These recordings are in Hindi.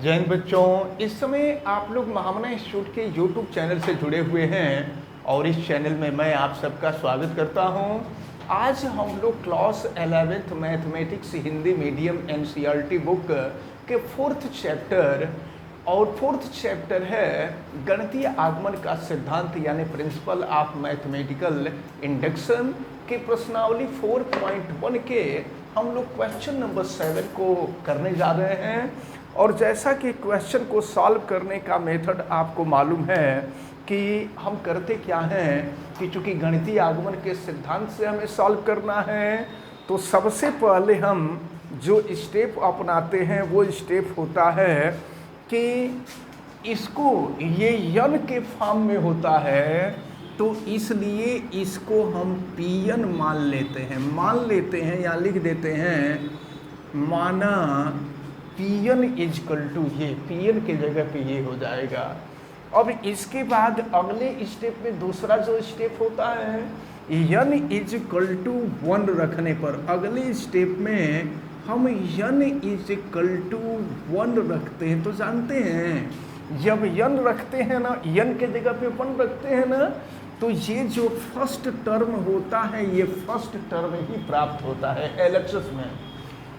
जय हिंद बच्चों, इस समय आप लोग महामना इंस्टीट्यूट के यूट्यूब चैनल से जुड़े हुए हैं और इस चैनल में मैं आप सबका स्वागत करता हूं। आज हम लोग class 11th mathematics Hindi medium NCERT book के फोर्थ चैप्टर है गणितीय आगमन का सिद्धांत यानी प्रिंसिपल ऑफ मैथमेटिकल इंडक्शन के प्रश्नावली 4.1 के हम लोग क्वेश्चन नंबर 7 को करने जा रहे हैं। और जैसा कि क्वेश्चन को सॉल्व करने का मेथड आपको मालूम है कि हम करते क्या हैं कि चूँकि गणितीय आगमन के सिद्धांत से हमें सॉल्व करना है, तो सबसे पहले हम जो स्टेप अपनाते हैं वो स्टेप होता है कि इसको ये यन के फॉर्म में होता है, तो इसलिए इसको हम पीएन मान लेते हैं या लिख देते हैं। माना पीएन इजकल टू ये, पीएन के जगह पे ये हो जाएगा। अब इसके बाद अगले स्टेप में दूसरा जो स्टेप होता है यन इजकल टू 1 रखने पर, अगले स्टेप में हम यन इजकल टू 1 रखते हैं। तो जानते हैं जब यन रखते हैं ना, यन के जगह पे 1 रखते हैं ना, तो ये जो फर्स्ट टर्म होता है ये फर्स्ट टर्म ही प्राप्त होता है एलएचएस में।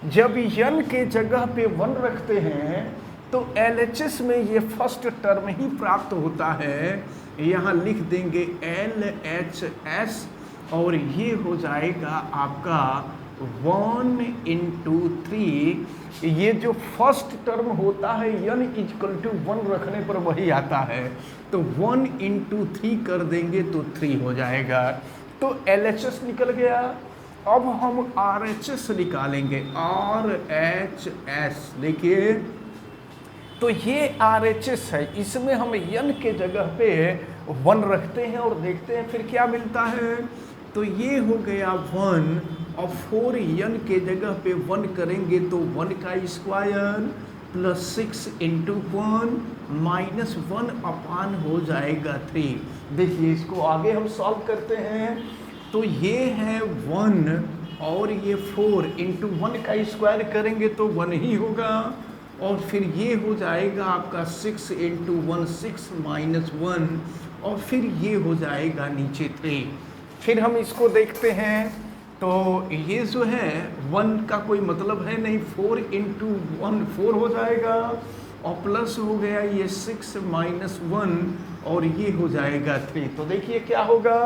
जब यन के जगह पे 1 रखते हैं तो एलएचएस में ये फर्स्ट टर्म ही प्राप्त होता है। यहाँ लिख देंगे LHS और ये हो जाएगा आपका 1 into 3। ये जो फर्स्ट टर्म होता है यन इजकल टू 1 रखने पर वही आता है, तो 1 into 3 कर देंगे तो 3 हो जाएगा। तो LHS निकल गया। अब हम RHS निकालेंगे, RHS देखिए, तो ये RHS है, इसमें हम यन के जगह पे 1 रखते हैं और देखते हैं फिर क्या मिलता है। तो ये हो गया 1 और 4 यन के जगह पे 1 करेंगे तो 1 का स्क्वायर प्लस 6 into 1 माइनस 1 अपान हो जाएगा 3। देखिए इसको आगे हम सॉल्व करते हैं, तो ये है 1 और ये 4 into 1 का स्क्वायर करेंगे तो 1 ही होगा, और फिर ये हो जाएगा आपका 6 into 1 6 माइनस 1, और फिर ये हो जाएगा नीचे 3। फिर हम इसको देखते हैं तो ये जो है 1 का कोई मतलब है नहीं, 4 into 1 4 हो जाएगा, और प्लस हो गया ये 6 माइनस 1 और ये हो जाएगा 3। तो देखिए क्या होगा,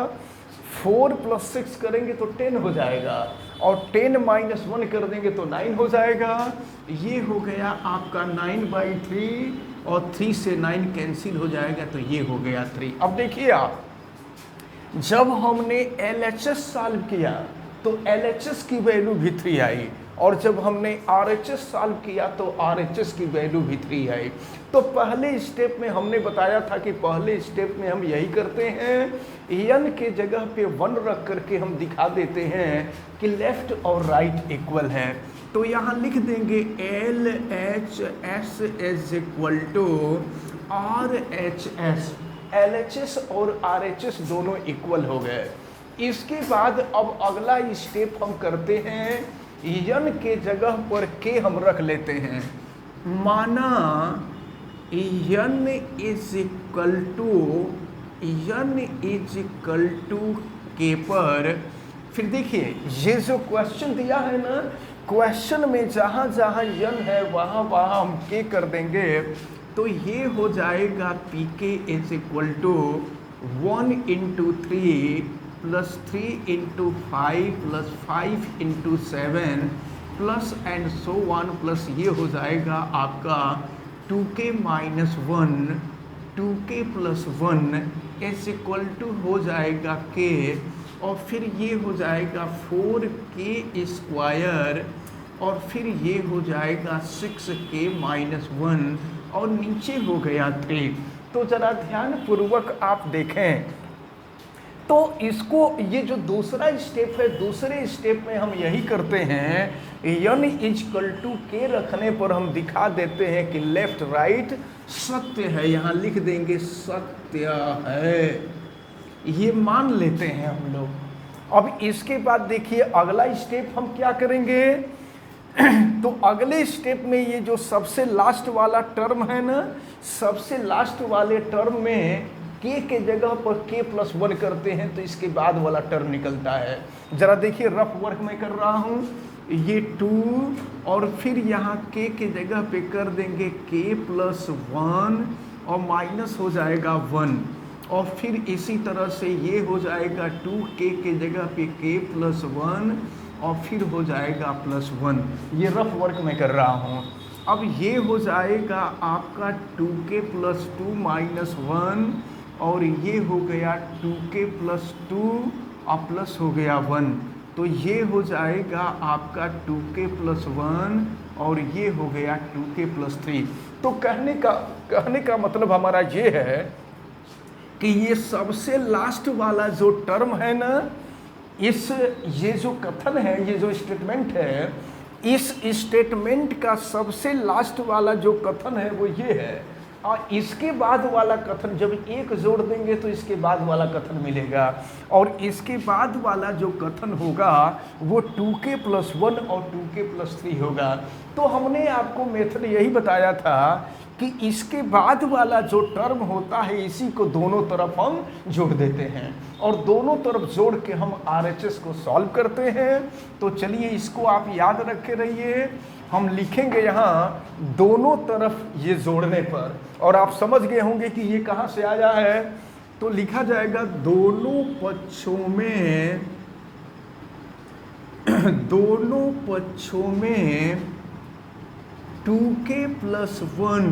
4 + 6 करेंगे तो 10 हो जाएगा, और 10 - 1 कर देंगे तो 9 हो जाएगा। ये हो गया आपका 9/3 और 3 से 9 कैंसिल हो जाएगा, तो ये हो गया 3। अब देखिए आप, जब हमने LHS सॉल्व किया तो LHS की वैल्यू भी 3 आई, और जब हमने RHS सॉल्व किया तो RHS की वैल्यू भी 3 आई। तो पहले स्टेप में हमने बताया था कि पहले स्टेप में हम यही करते हैं, यन के जगह पे 1 रख करके हम दिखा देते हैं कि लेफ्ट और राइट इक्वल है। तो यहाँ लिख देंगे LHS is equal to RHS। LHS और RHS दोनों इक्वल हो गए। इसके बाद अब अगला स्टेप हम करते हैं, यन के जगह पर के हम रख लेते हैं। माना यन इज इक्वल टू के पर, फिर देखिए ये जो क्वेश्चन दिया है ना, क्वेश्चन में जहाँ जहाँ यन है वहाँ वहाँ हम के कर देंगे, तो ये हो जाएगा PK is equal to 1 into 3 plus 3 into 5 plus 5 into 7 plus and so 1, plus ये हो जाएगा आपका 2k minus 1, 2k plus 1 is equal to हो जाएगा k, और फिर ये हो जाएगा 4k स्क्वायर, और फिर ये हो जाएगा 6k माइनस 1, और नीचे हो गया 3। तो जरा ध्यान पूर्वक आप देखें, तो इसको ये जो दूसरा स्टेप है, दूसरे स्टेप में हम यही करते हैं, यन इजकल टू के रखने पर हम दिखा देते हैं कि लेफ्ट राइट सत्य है। यहाँ लिख देंगे सत्य है, ये मान लेते हैं हम लोग। अब इसके बाद देखिए अगला स्टेप हम क्या करेंगे, तो अगले स्टेप में ये जो सबसे लास्ट वाला टर्म है ना, सबसे लास्ट वाले टर्म में k के जगह पर k+1 करते हैं तो इसके बाद वाला टर्म निकलता है। जरा देखिए रफ वर्क मैं कर रहा हूँ, ये 2 और फिर यहाँ k के जगह पे कर देंगे k+1 और माइनस हो जाएगा 1 और फिर इसी तरह से ये हो जाएगा 2k के जगह पे k+1 और फिर हो जाएगा +1। ये रफ वर्क मैं कर रहा हूँ। अब ये हो जाएगा आपका 2k+2 -1 और ये हो गया 2k+2 और प्लस हो गया 1, तो ये हो जाएगा आपका 2k+1 और ये हो गया 2k+3। तो कहने का मतलब हमारा ये है कि ये सबसे लास्ट वाला जो टर्म है ना, ये जो कथन है, ये जो स्टेटमेंट है, इस स्टेटमेंट का सबसे लास्ट वाला जो कथन है वो ये है, और इसके बाद वाला कथन जब एक जोड़ देंगे तो इसके बाद वाला कथन मिलेगा, और इसके बाद वाला जो कथन होगा वो 2k+1 और 2k+3 होगा। तो हमने आपको मेथड यही बताया था कि इसके बाद वाला जो टर्म होता है इसी को दोनों तरफ हम जोड़ देते हैं और दोनों तरफ जोड़ के हम RHS को सॉल्व करते हैं। तो चलिए इसको आप याद रखे रहिए, हम लिखेंगे यहाँ दोनों तरफ ये जोड़ने पर, और आप समझ गए होंगे कि ये कहाँ से आया है। तो लिखा जाएगा दोनों पक्षों में 2k+1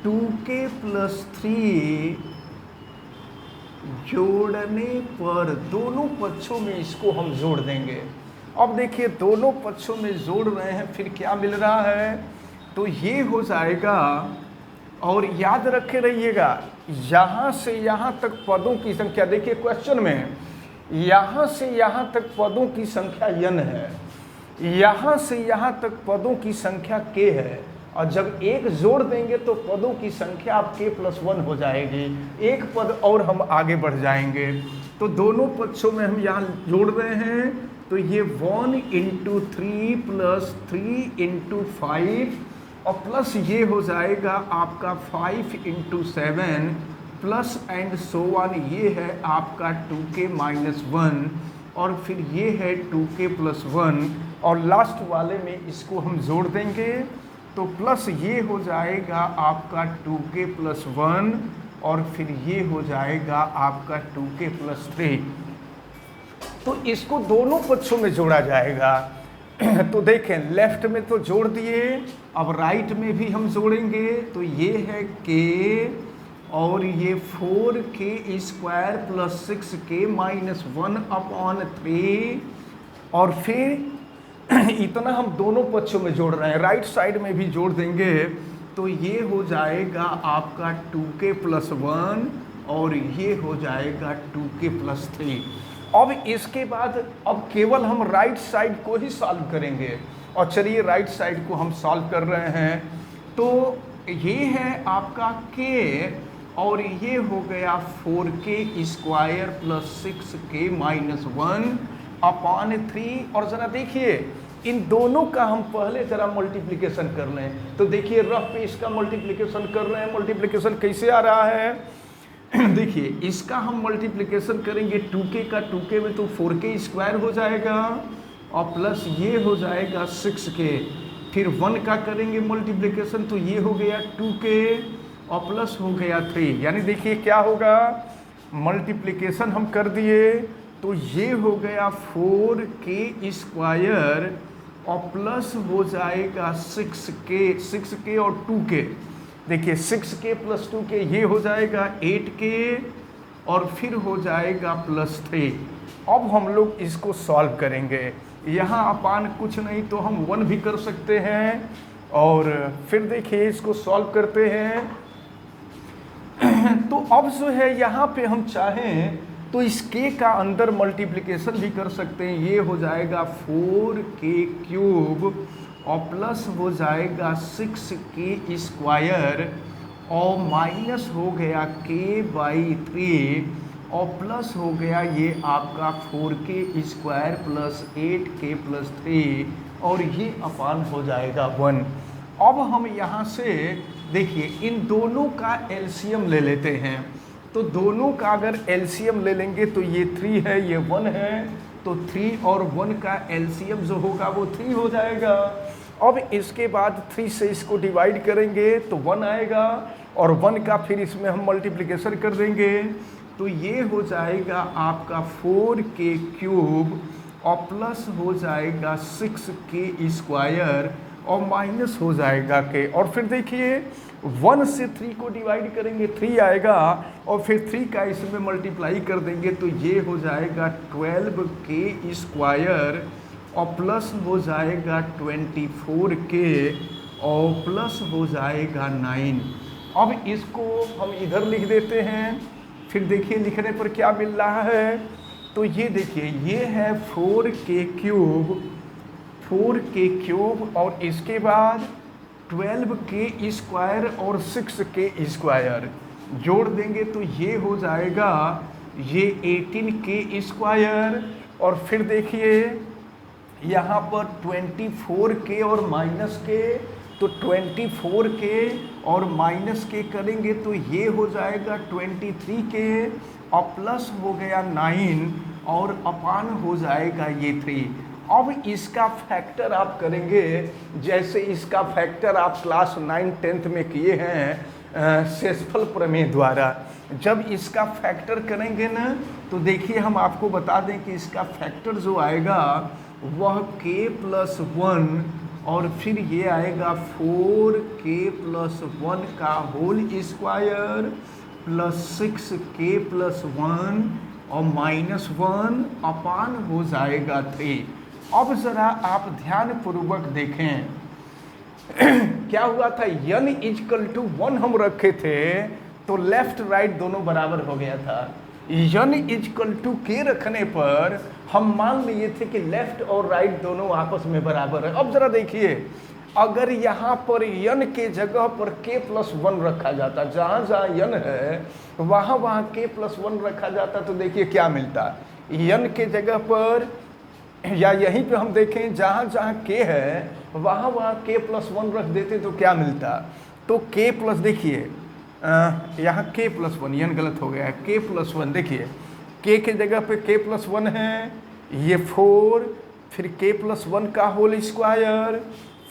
2k+3 जोड़ने पर दोनों पक्षों में इसको हम जोड़ देंगे। अब देखिए दोनों पक्षों में जोड़ रहे हैं, फिर क्या मिल रहा है, तो ये हो जाएगा, और याद रखे रहिएगा यहाँ से यहाँ तक पदों की संख्या, देखिए क्वेश्चन में यहाँ से यहाँ तक पदों की संख्या n है, यहाँ से यहाँ तक पदों की संख्या k है, और जब एक जोड़ देंगे तो पदों की संख्या अब k+1 हो जाएगी, एक पद और हम आगे बढ़ जाएंगे। तो दोनों पक्षों में हम यहाँ जोड़ रहे हैं, तो ये 1 × 3 + 3 × 5 और प्लस ये हो जाएगा आपका 5 × 7 प्लस एंड सो ऑन, ये है आपका 2k-1 और फिर ये है 2k+1 और लास्ट वाले में इसको हम जोड़ देंगे तो प्लस ये हो जाएगा आपका 2k+1 और फिर ये हो जाएगा आपका 2k+3। तो इसको दोनों पक्षों में जोड़ा जाएगा। तो देखें लेफ्ट में तो जोड़ दिए, अब राइट में भी हम जोड़ेंगे, तो ये है k और ये 4k² + 6k - 1/3 और फिर इतना हम दोनों पक्षों में जोड़ रहे हैं, राइट साइड में भी जोड़ देंगे तो ये हो जाएगा आपका 2k+1 और ये हो जाएगा 2k+3। अब इसके बाद अब केवल हम राइट साइड को ही सॉल्व करेंगे, और चलिए राइट साइड को हम सॉल्व कर रहे हैं। तो ये है आपका k और ये हो गया 4k² + 6k - 1/3। और ज़रा देखिए इन दोनों का हम पहले ज़रा मल्टीप्लिकेशन कर लें। तो देखिए रफ पे इसका मल्टीप्लिकेशन कर रहे हैं, मल्टीप्लिकेशन कैसे आ रहा है देखिए इसका हम मल्टीप्लिकेशन करेंगे 2k का 2k में तो 4k² हो जाएगा और प्लस ये हो जाएगा 6k, फिर 1 का करेंगे मल्टीप्लिकेशन तो ये हो गया 2k और प्लस हो गया 3। यानी देखिए क्या होगा, मल्टीप्लिकेशन हम कर दिए तो ये हो गया 4k² और प्लस हो जाएगा 6k और 2k। देखिए 6k + 2k ये हो जाएगा 8k और फिर हो जाएगा +3। अब हम लोग इसको सॉल्व करेंगे, यहाँ अपान कुछ नहीं तो हम 1 भी कर सकते हैं और फिर देखिए इसको सॉल्व करते हैं। तो अब जो है यहाँ पे हम चाहें तो इस k का अंदर मल्टीप्लिकेशन भी कर सकते हैं, ये हो जाएगा 4k³ और प्लस हो जाएगा 6k² और माइनस हो गया k/3 और प्लस हो गया ये आपका 4k² + 8k + 3 और ये अपान हो जाएगा 1। अब हम यहाँ से देखिए इन दोनों का एलसीएम ले लेते हैं। तो दोनों का अगर एलसीएम ले लेंगे तो ये 3 है, ये 1 है, तो 3 और 1 का एलसीएम जो होगा वो 3 हो जाएगा। अब इसके बाद 3 से इसको डिवाइड करेंगे तो 1 आएगा, और 1 का फिर इसमें हम मल्टीप्लिकेशन कर देंगे तो ये हो जाएगा आपका 4k³ और प्लस हो जाएगा 6k² और माइनस हो जाएगा k। और फिर देखिए 1 से 3 को डिवाइड करेंगे 3 आएगा, और फिर 3 का इसमें मल्टीप्लाई कर देंगे तो ये हो जाएगा 12k² और प्लस हो जाएगा 24k और प्लस हो जाएगा 9। अब इसको हम इधर लिख देते हैं। फिर देखिए लिखने पर क्या मिल रहा है, तो ये देखिए ये है 4k³ और इसके बाद 12k² और 6k² जोड़ देंगे तो ये हो जाएगा ये 18k²। और फिर देखिए यहाँ पर 24k और माइनस k, तो 24k और माइनस k करेंगे तो ये हो जाएगा 23k और प्लस हो गया 9 और अपान हो जाएगा ये 3। अब इसका फैक्टर आप करेंगे, जैसे इसका फैक्टर आप क्लास 9-10th में किए हैं शेषफल प्रमेय द्वारा। जब इसका फैक्टर करेंगे ना तो देखिए हम आपको बता दें कि इसका फैक्टर जो आएगा वह k+1 और फिर ये आएगा 4k+1 का होल स्क्वायर प्लस 6k+1 और -1 अपान हो जाएगा 3। अब ज़रा आप ध्यान पूर्वक देखें क्या हुआ था, n=1 हम रखे थे तो लेफ्ट राइट दोनों बराबर हो गया था। n=k रखने पर हम मान लिए थे कि लेफ्ट और राइट दोनों आपस में बराबर है। अब जरा देखिए अगर यहाँ पर n के जगह पर k+1 रखा जाता, जहाँ जहाँ n है वहाँ वहाँ k+1 रखा जाता तो देखिए क्या मिलता। n के जगह पर या यहीं पे हम देखें जहाँ जहाँ k है वहाँ वहाँ k+1 रख देते तो क्या मिलता। तो k+ देखिए यहाँ k+1, n गलत हो गया है, k+1 देखिए k के जगह पे k+1 है, ये 4, फिर k+1 का होल स्क्वायर,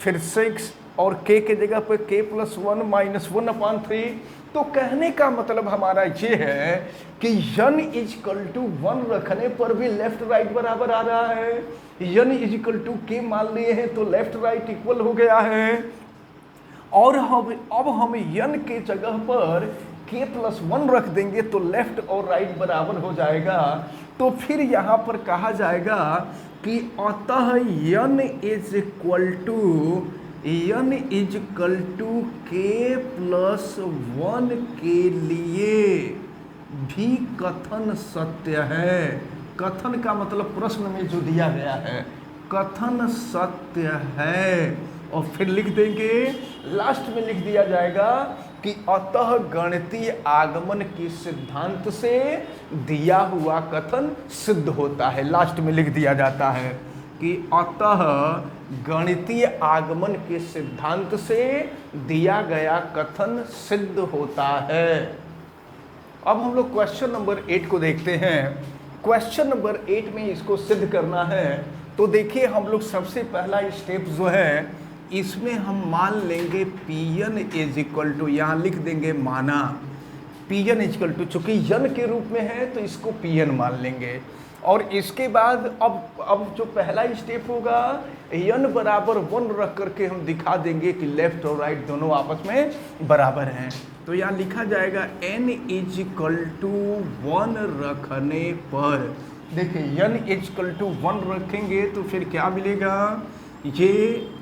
फिर 6 और k के जगह पे k+1 -1/3। तो कहने का मतलब हमारा ये है कि n=1 रखने पर भी लेफ्ट राइट बराबर आ रहा है। n=k मान लिए हैं तो लेफ्ट राइट इक्वल हो गया है। और अब हम n के जगह पर k+1 रख देंगे तो लेफ्ट और राइट बराबर हो जाएगा। तो फिर यहाँ पर कहा जाएगा कि अतः n=k+1 के लिए भी कथन सत्य है। कथन का मतलब प्रश्न में जो दिया गया है, कथन सत्य है। और फिर लिख देंगे, लास्ट में लिख दिया जाएगा कि अतः गणितीय आगमन के सिद्धांत से दिया हुआ कथन सिद्ध होता है। लास्ट में लिख दिया जाता है कि अतः गणितीय आगमन के सिद्धांत से दिया गया कथन सिद्ध होता है। अब हम लोग क्वेश्चन नंबर 8 को देखते हैं। क्वेश्चन नंबर 8 में इसको सिद्ध करना है तो देखिए हम लोग सबसे पहला स्टेप जो है इसमें हम मान लेंगे Pn यहाँ लिख देंगे माना Pn चूंकि n के रूप में है तो इसको Pn मान लेंगे। और इसके बाद अब जो पहला स्टेप होगा n बराबर 1 रख करके हम दिखा देंगे कि लेफ्ट और राइट दोनों आपस में बराबर हैं। तो यहाँ लिखा जाएगा n=1 रखने पर, देखिए n=1 रखेंगे तो फिर क्या मिलेगा, ये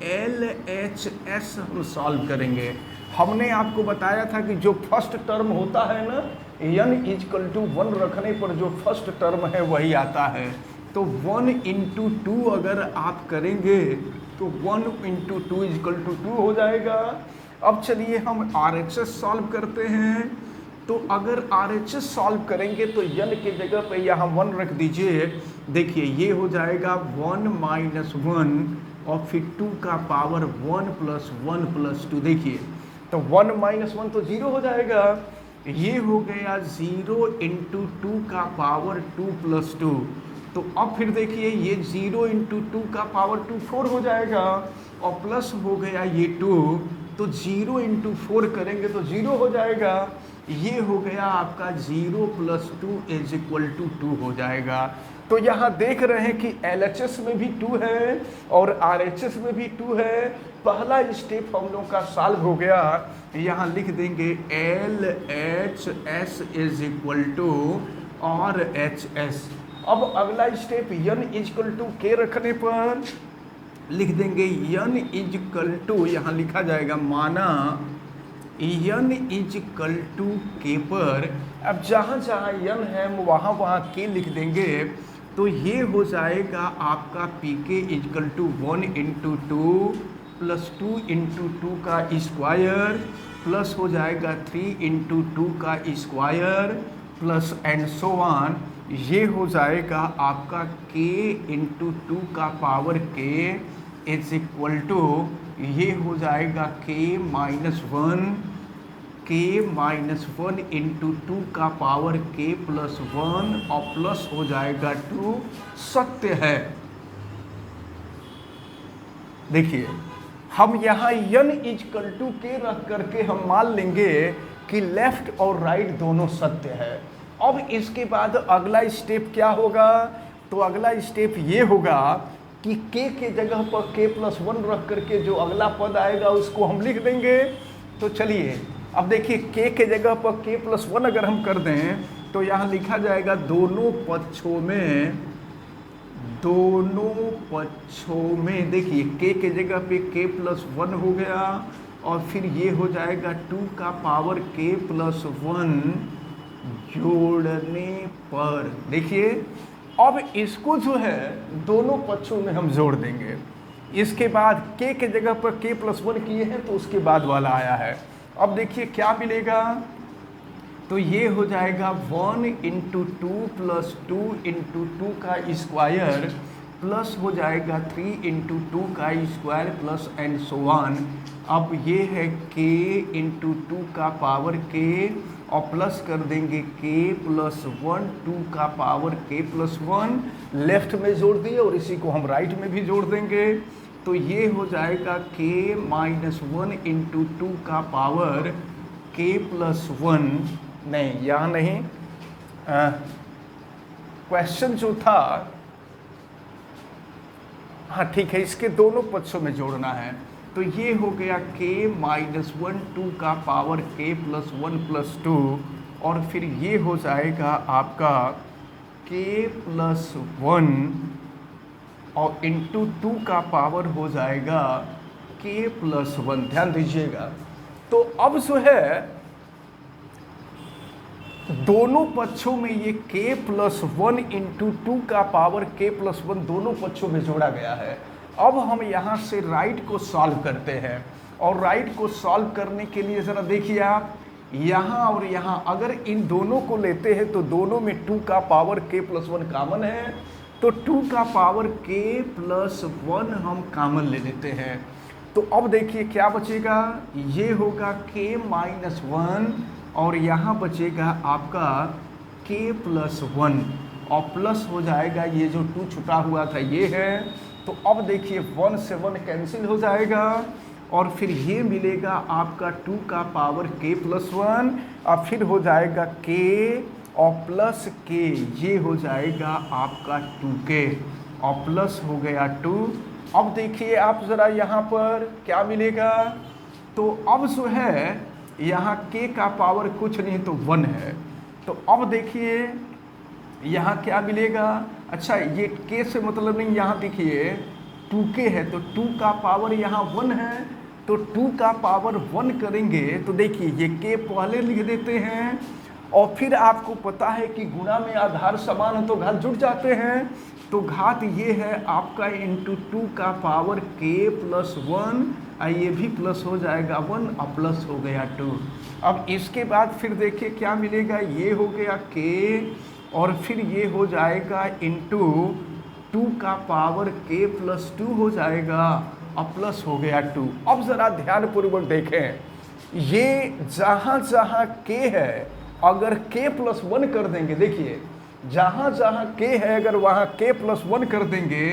LHS हम सॉल्व करेंगे। हमने आपको बताया था कि जो फर्स्ट टर्म होता है ना, n=1 रखने पर जो फर्स्ट टर्म है वही आता है। तो 1 × 2 अगर आप करेंगे तो 1 × 2 = 2 हो जाएगा। अब चलिए हम RHS सॉल्व करते हैं। तो अगर RHS सॉल्व करेंगे तो n के जगह पे यहाँ 1 रख दीजिए। देखिए ये हो जाएगा 1 - 1 और फिर 2 का पावर 1 प्लस 1 प्लस 2। देखिए तो 1 माइनस 1 तो 0 हो जाएगा, ये हो गया 0 इंटू 2 का पावर 2 प्लस 2। तो अब फिर देखिए ये 0 इंटू 2 का पावर 2 4 हो जाएगा, और प्लस हो गया ये 2, तो 0 इंटू 4 करेंगे तो 0 हो जाएगा। ये हो गया आपका 0 प्लस 2 इज इक्वल टू 2 हो जाएगा। तो यहाँ देख रहे हैं कि LHS में भी 2 है और RHS में भी 2 है। पहला स्टेप हम लोग का सॉल्व हो गया। यहाँ लिख देंगे LHS is equal to RHS। अब अगला स्टेप n इजकल टू के रखने पर लिख देंगे n इजकल टू, यहाँ लिखा जाएगा माना n इजकल टू के पर। अब जहाँ जहाँ n है वहाँ वहाँ के लिख देंगे, तो ये हो जाएगा आपका P K is equal to 1 into 2 plus 2 into 2 का स्क्वायर प्लस हो जाएगा 3 इंटू 2 का square plus and so on. ये हो जाएगा आपका k इंटू 2 का power k is equal to, ये हो जाएगा k माइनस 1 इंटू 2 का पावर k प्लस 1 और प्लस हो जाएगा 2। सत्य है। देखिए हम यहाँ n इजकल टू के रख करके हम मान लेंगे कि लेफ्ट और राइट दोनों सत्य है। अब इसके बाद अगला स्टेप क्या होगा, तो अगला स्टेप ये होगा कि k के जगह पर k प्लस 1 रख करके जो अगला पद आएगा उसको हम लिख देंगे। तो चलिए अब देखिए k के जगह पर k प्लस 1 अगर हम कर दें तो यहाँ लिखा जाएगा दोनों पक्षों में देखिए k के जगह पे k प्लस 1 हो गया, और फिर ये हो जाएगा 2 का पावर k प्लस 1 जोड़ने पर। देखिए अब इसको जो है दोनों पक्षों में हम जोड़ देंगे। इसके बाद k के जगह पर k प्लस 1 किए हैं तो उसके बाद वाला आया है। अब देखिए क्या मिलेगा, तो ये हो जाएगा 1 इंटू 2 प्लस 2 इंटू 2 का स्क्वायर प्लस हो जाएगा 3 इंटू 2 का square plus and so on. अब ये है k इंटू 2 का पावर k और प्लस कर देंगे k प्लस 1 2 का पावर k प्लस 1 लेफ्ट में जोड़ दिए और इसी को हम राइट में भी जोड़ देंगे। तो ये हो जाएगा k माइनस 1 इंटू 2 का पावर k प्लस 1। नहीं यहाँ नहीं, क्वेश्चन जो था, हाँ ठीक है, इसके दोनों पक्षों में जोड़ना है। तो ये हो गया k माइनस 1 2 का पावर k प्लस 1 प्लस 2, और फिर ये हो जाएगा आपका k प्लस 1 और इंटू 2 का पावर हो जाएगा k प्लस 1। ध्यान दीजिएगा। तो अब जो है दोनों पक्षों में ये k प्लस 1 इंटू 2 का पावर k प्लस 1 दोनों पक्षों में जोड़ा गया है। अब हम यहाँ से राइट को सॉल्व करते हैं, और राइट को सॉल्व करने के लिए ज़रा देखिए आप, यहाँ और यहाँ अगर इन दोनों को लेते हैं तो दोनों में 2 का पावर k प्लस 1 कॉमन है, तो 2 का पावर k प्लस 1 हम कॉमन ले लेते हैं। तो अब देखिए क्या बचेगा, ये होगा k माइनस 1 और यहाँ बचेगा आपका k प्लस 1 और प्लस हो जाएगा ये जो 2 छुटा हुआ था ये है। तो अब देखिए 1 से 1 कैंसिल हो जाएगा, और फिर ये मिलेगा आपका 2 का पावर k प्लस 1 और फिर हो जाएगा k और प्लस k, ये हो जाएगा आपका 2k और प्लस हो गया 2। अब देखिए आप ज़रा यहाँ पर क्या मिलेगा, तो अब जो है यहाँ k का पावर कुछ नहीं तो 1 है। तो अब देखिए यहाँ क्या मिलेगा, अच्छा ये k से मतलब नहीं, यहाँ देखिए 2k है तो 2 का पावर यहाँ 1 है, तो 2 का पावर 1 करेंगे तो देखिए ये k पहले लिख देते हैं, और फिर आपको पता है कि गुणा में आधार समान हो तो घात जुड़ जाते हैं। तो घात ये है आपका इंटू 2 का पावर k प्लस 1, ये भी प्लस हो जाएगा 1 और प्लस हो गया 2। अब इसके बाद फिर देखिए क्या मिलेगा, ये हो गया k और फिर ये हो जाएगा इंटू 2 का पावर k प्लस 2 हो जाएगा और प्लस हो गया 2। अब जरा ध्यानपूर्वक देखें, ये जहां जहां k है अगर k प्लस 1 कर देंगे, देखिए जहां जहां k है अगर वहां k प्लस 1 कर देंगे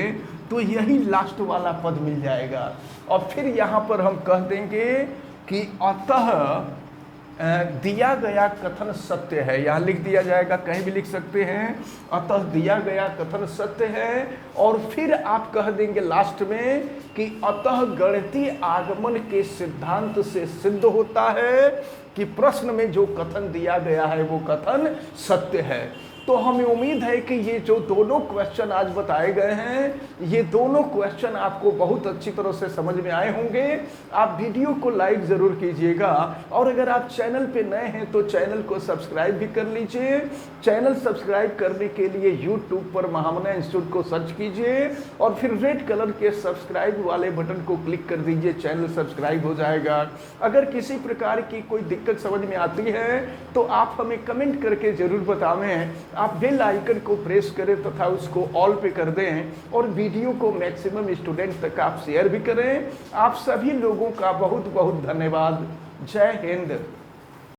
तो यही लास्ट वाला पद मिल जाएगा। और फिर यहां पर हम कह देंगे कि अतः दिया गया कथन सत्य है। यहाँ लिख दिया जाएगा, कहीं भी लिख सकते हैं, अतः दिया गया कथन सत्य है। और फिर आप कह देंगे लास्ट में कि अतः गणितीय आगमन के सिद्धांत से सिद्ध होता है कि प्रश्न में जो कथन दिया गया है वो कथन सत्य है। तो हमें उम्मीद है कि ये जो दोनों क्वेश्चन आज बताए गए हैं, ये दोनों क्वेश्चन आपको बहुत अच्छी तरह से समझ में आए होंगे। आप वीडियो को लाइक ज़रूर कीजिएगा और अगर आप चैनल पे नए हैं तो चैनल को सब्सक्राइब भी कर लीजिए। चैनल सब्सक्राइब करने के लिए यूट्यूब पर महामना इंस्टीट्यूट को सर्च कीजिए और फिर रेड कलर के सब्सक्राइब वाले बटन को क्लिक कर दीजिए, चैनल सब्सक्राइब हो जाएगा। अगर किसी प्रकार की कोई दिक्कत समझ में आती है तो आप हमें कमेंट करके ज़रूर बतावें। आप बेल आइकन को प्रेस करें तथा उसको ऑल पे कर दें और वीडियो को मैक्सिमम स्टूडेंट तक आप शेयर भी करें। आप सभी लोगों का बहुत बहुत धन्यवाद। जय हिंद।